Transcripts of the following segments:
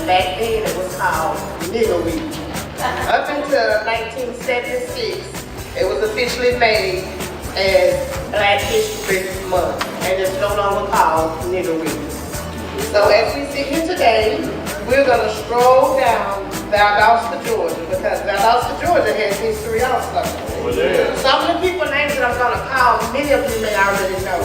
back then it was called nigger week. Up until 1976, it was officially made as Black History Month, and it's no longer called nigger week. So as we sit here today, we're gonna stroll down Valdosta, Georgia, because Valdosta, Georgia has history also. Some of the people names that I'm gonna call, many of you may already know.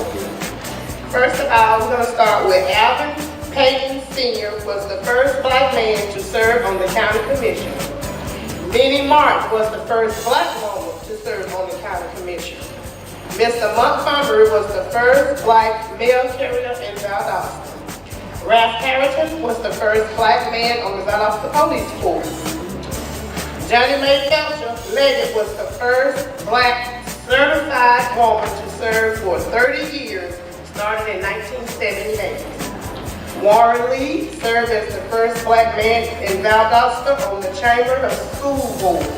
First of all, we're gonna start with Alvin Payton Sr. was the first Black man to serve on the county commission. Minnie Mark was the first Black woman to serve on the county commission. Mr. Montgomery was the first Black mail carrier in Valdosta. Ralph Harrington was the first Black man on the Valdosta police force. Johnny Mae Felcher Leggett was the first Black certified woman to serve for 30 years, started in 1978. Warren Lee served as the first Black man in Valdosta on the Chamber of School Board.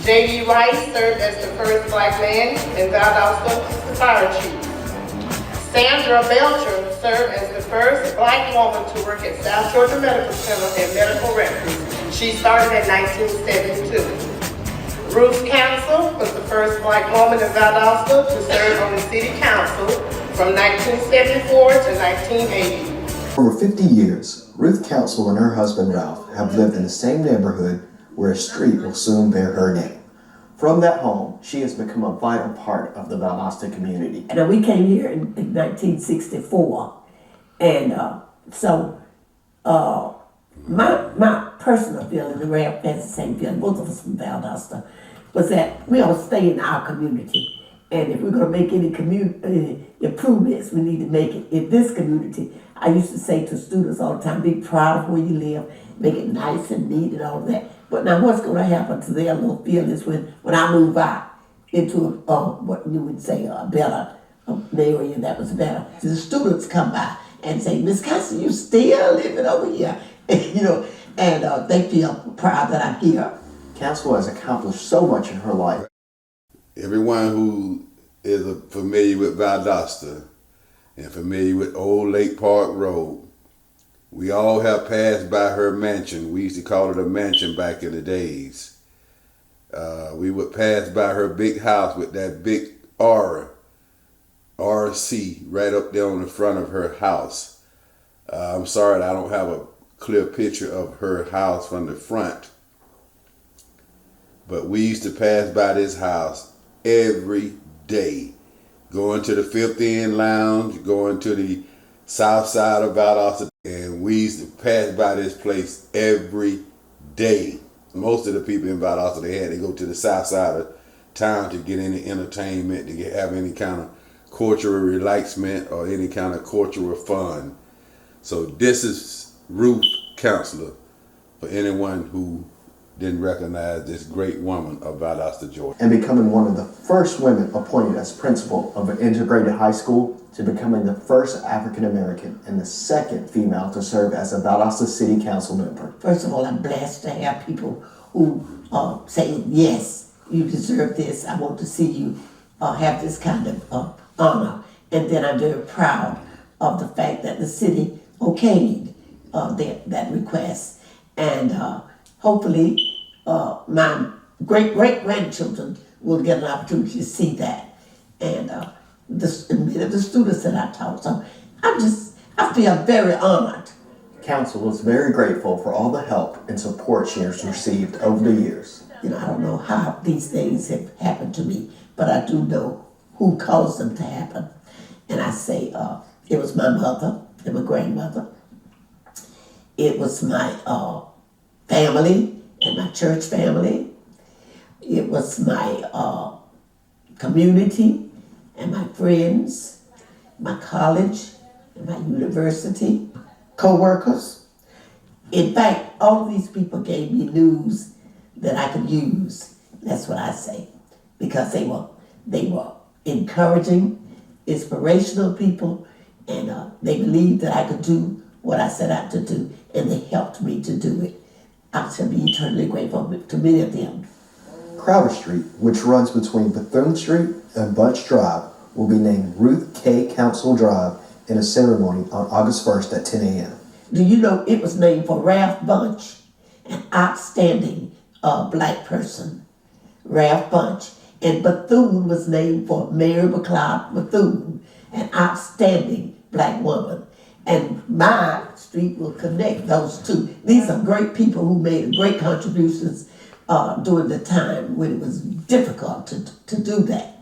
J.D. Rice served as the first Black man in Valdosta as the fire chief. Sandra Belcher served as the first Black woman to work at South Georgia Medical Center and Medical Records. She started in 1972. Ruth Council was the first Black woman in Valdosta to serve on the City Council from 1974 to 1980. For over 50 years, Ruth Council and her husband Ralph have lived in the same neighborhood where a street will soon bear her name. From that home, she has become a vital part of the Valdosta community. And we came here in 1964, and my personal feeling, and Ralph has the same feeling, both of us from Valdosta, was that we ought to stay in our community. And if we're going to make any community improvements, we need to make it in this community. I used to say to students all the time, be proud of where you live, make it nice and neat and all of that. But now what's going to happen to their little feelings when I move out into what you would say a better area that was better? The students come by and say, Miss Cassie, you still living over here? And they feel proud that I'm here. Council has accomplished so much in her life. Everyone who is familiar with Valdosta and familiar with Old Lake Park Road, we all have passed by her mansion. We used to call it a mansion back in the days. We would pass by her big house with that big RC right up there on the front of her house. I'm sorry that I don't have a clear picture of her house from the front. But we used to pass by this house every day, going to the Fifth End Lounge, going to the south side of Valdosta, and we used to pass by this place every day. Most of the people in Valdosta, they had to go to the south side of town to get any entertainment, to have any kind of cultural relaxment or any kind of cultural fun. So this is Ruth Counselor for anyone who didn't recognize this great woman of Valdosta, Georgia. And becoming one of the first women appointed as principal of an integrated high school, to becoming the first African American and the second female to serve as a Valdosta City Council member. First of all, I'm blessed to have people who say, yes, you deserve this. I want to see you have this kind of honor. And then I'm very proud of the fact that the city okayed that request. And hopefully my great-great-grandchildren will get an opportunity to see that. And the students that I taught. So I feel very honored. Council is very grateful for all the help and support she has received over the years. I don't know how these things have happened to me, but I do know who caused them to happen. And I say it was my mother and my grandmother. It was my family and my church family. It was my community and my friends, my college, and my university, co-workers. In fact, all of these people gave me news that I could use. That's what I say, because they were encouraging, inspirational people, and they believed that I could do what I set out to do, and they helped me to do it. I shall be eternally grateful to many of them. Crowder Street, which runs between Bethune Street and Bunch Drive, will be named Ruth K. Council Drive in a ceremony on August 1st at 10 a.m. Do you know it was named for Ralph Bunch, an outstanding black person, Ralph Bunch. And Bethune was named for Mary McLeod Bethune, an outstanding black woman. And my street will connect those two. These are great people who made great contributions during the time when it was difficult to do that.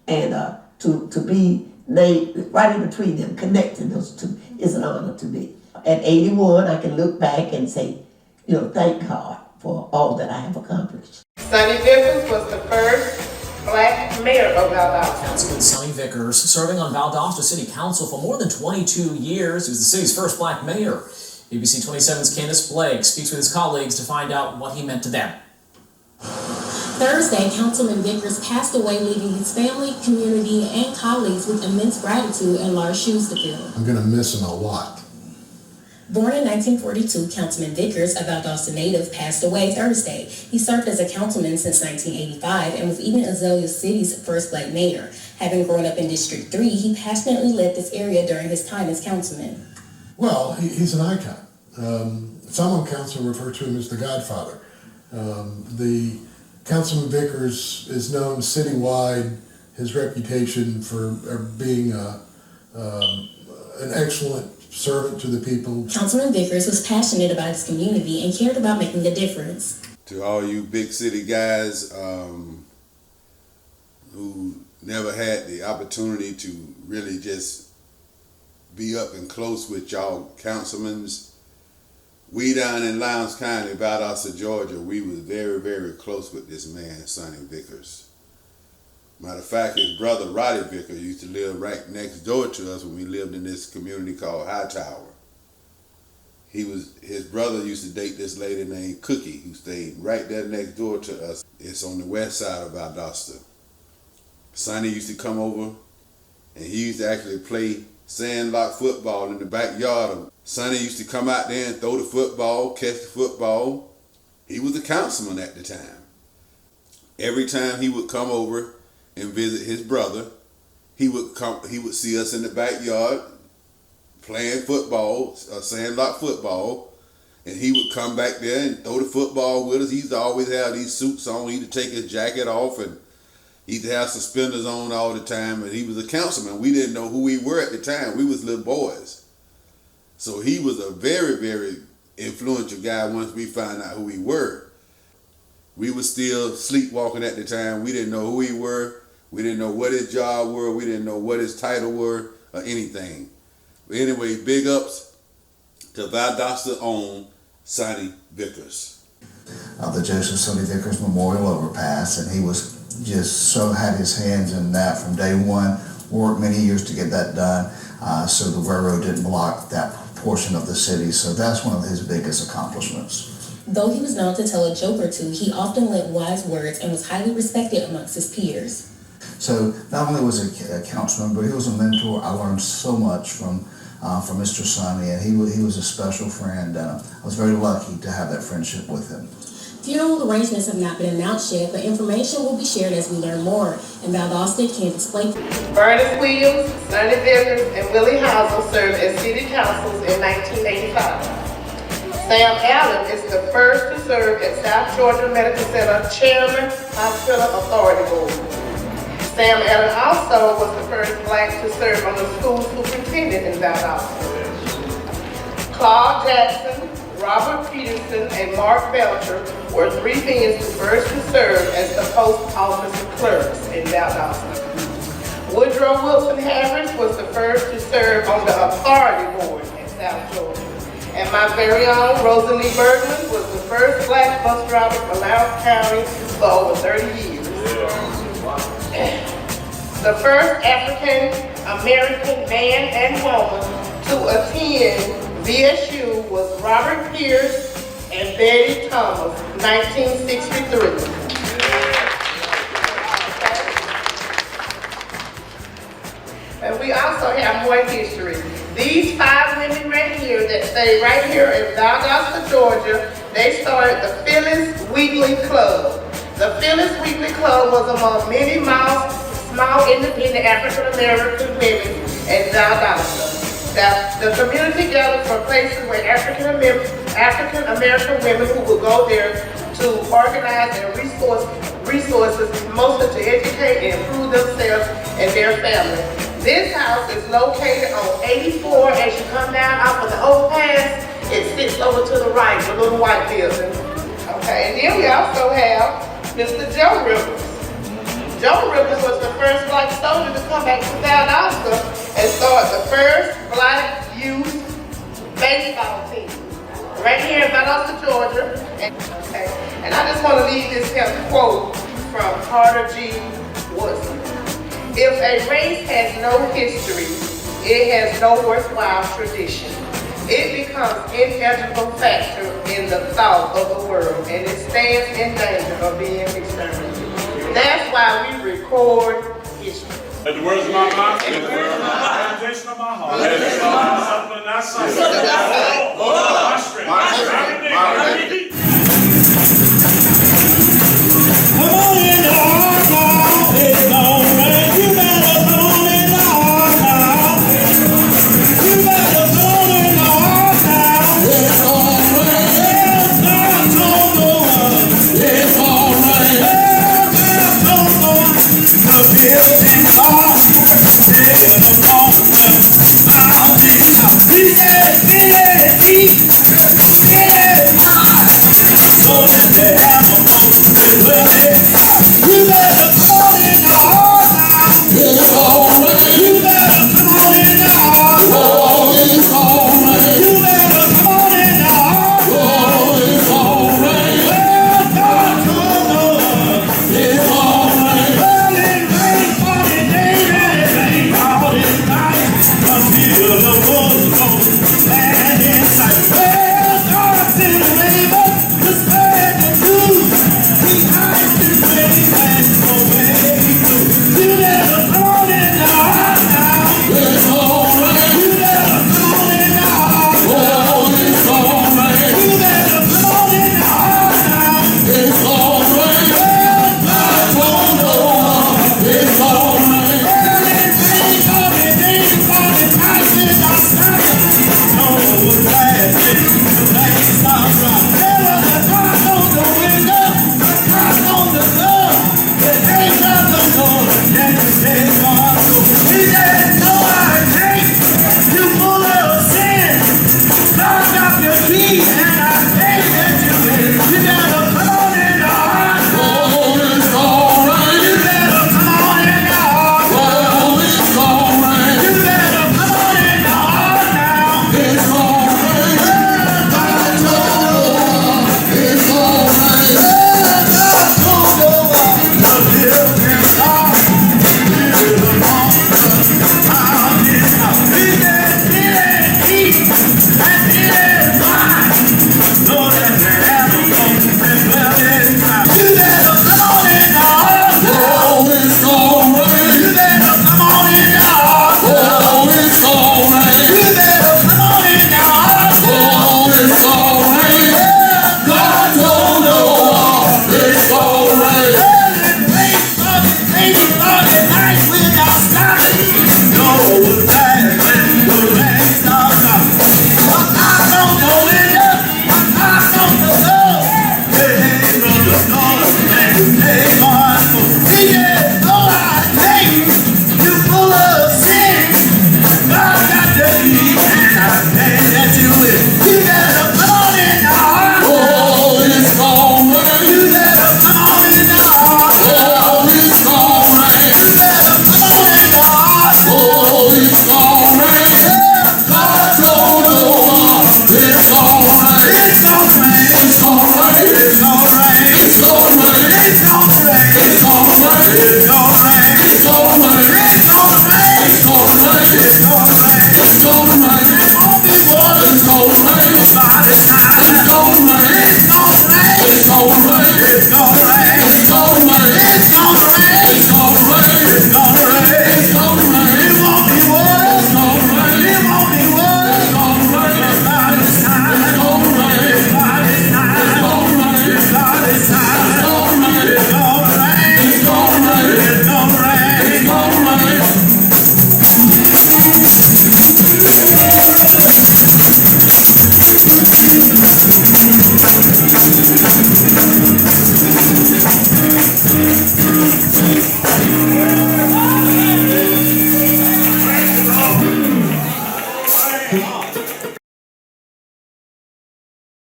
And to be named right in between them, connecting those two is an honor to me. At 81, I can look back and say, thank God for all that I have accomplished. Sonny Vickers was the first black mayor of Valdosta. Councilman Sonny Vickers, serving on Valdosta City Council for more than 22 years. He was the city's first black mayor. ABC 27's Candace Blake speaks with his colleagues to find out what he meant to them. Thursday, Councilman Vickers passed away, leaving his family, community, and colleagues with immense gratitude and large shoes to fill. I'm going to miss him a lot. Born in 1942, Councilman Vickers, a Valdosta native, passed away Thursday. He served as a councilman since 1985 and was even Azalea City's first black mayor. Having grown up in District 3, he passionately led this area during his time as councilman. Well, he's an icon. Some on council refer to him as the Godfather. The Councilman Vickers is known citywide, his reputation for being an excellent servant to the people. Councilman Vickers was passionate about his community and cared about making a difference. To all you big city guys who never had the opportunity to really just be up and close with y'all councilmen, we down in Lowndes County, Valdosta, Georgia, we was very, very close with this man, Sonny Vickers. Matter of fact, his brother, Roddy Vickers, used to live right next door to us when we lived in this community called Hightower. His brother used to date this lady named Cookie, who stayed right there next door to us. It's on the west side of Valdosta. Sonny used to come over, and he used to actually play sandlot football in the backyard. Sonny used to come out there and throw the football, catch the football. He was a councilman at the time. Every time he would come over and visit his brother, he would see us in the backyard playing football, sandlot football, and he would come back there and throw the football with us. He used to always have these suits on. He used to take his jacket off, and he used to have suspenders on all the time, and he was a councilman. We didn't know who we were at the time. We was little boys. So he was a very, very influential guy once we found out who we were. We were still sleepwalking at the time. We didn't know who we were. We didn't know what his job were. We didn't know what his title were or anything. But anyway, big ups to Valdosta own Sonny Vickers. The Joseph Sonny Vickers Memorial overpass, and he was just had his hands in that from day one. Worked many years to get that done, so the railroad didn't block that portion of the city. So that's one of his biggest accomplishments. Though he was known to tell a joke or two, he often lent wise words and was highly respected amongst his peers. So not only was he a councilman, but he was a mentor. I learned so much from Mr. Sonny, and he was a special friend. I was very lucky to have that friendship with him. Funeral arrangements have not been announced yet, but information will be shared as we learn more. In Valdosta, Candace Blake. Bernice Williams, Sonny Vickers, and Willie Housel served as city councils in 1985. Sam Allen is the first to serve as South Georgia Medical Center Chairman, Hospital Authority Board. Sam Allen also was the first black to serve on the school superintendent in Valdosta. Claude Jackson, Robert Peterson, and Mark Belcher were three men the first to serve as the post office clerks in Valdosta. Woodrow Wilson Harris was the first to serve on the authority board in South Georgia. And my very own Rosalie Bergman was the first black bus driver for Lowndes County for over 30 years. The first African American man and woman to attend VSU was Robert Pierce and Betty Thomas, 1963. And we also have more history. These 5 women right here that stay right here in Valdosta, Georgia, they started the Phyllis Weekly Club. The Phyllis Weekly Club was among many small independent African American women in Valdosta. That the community gathered for places where African American women who would go there to organize their resources, mostly to educate and improve themselves and their family. This house is located on 84 as you come down off of the overpass. It sits over to the right, the little white building. Okay, and then we also have Mr. Joe Rivers. Joe Rivers was the first black soldier to come back to Valdosta and start the first black youth baseball team. Right here in Valdosta, Georgia. And I just want to leave this here quote from Carter G. Woodson. If a race has no history, it has no worthwhile tradition. It becomes an integral factor in the thought of the world, and it stands in danger of being exterminated. That's why we record history. Let the words of my mouth and the meditation of my heart. Something not something. My strength. My strength. Come on in the heart now. It's gonna rain. You better come in the heart now. You better come in the heart now. It's gonna rain. It's not gonna run. It's gonna rain. He said,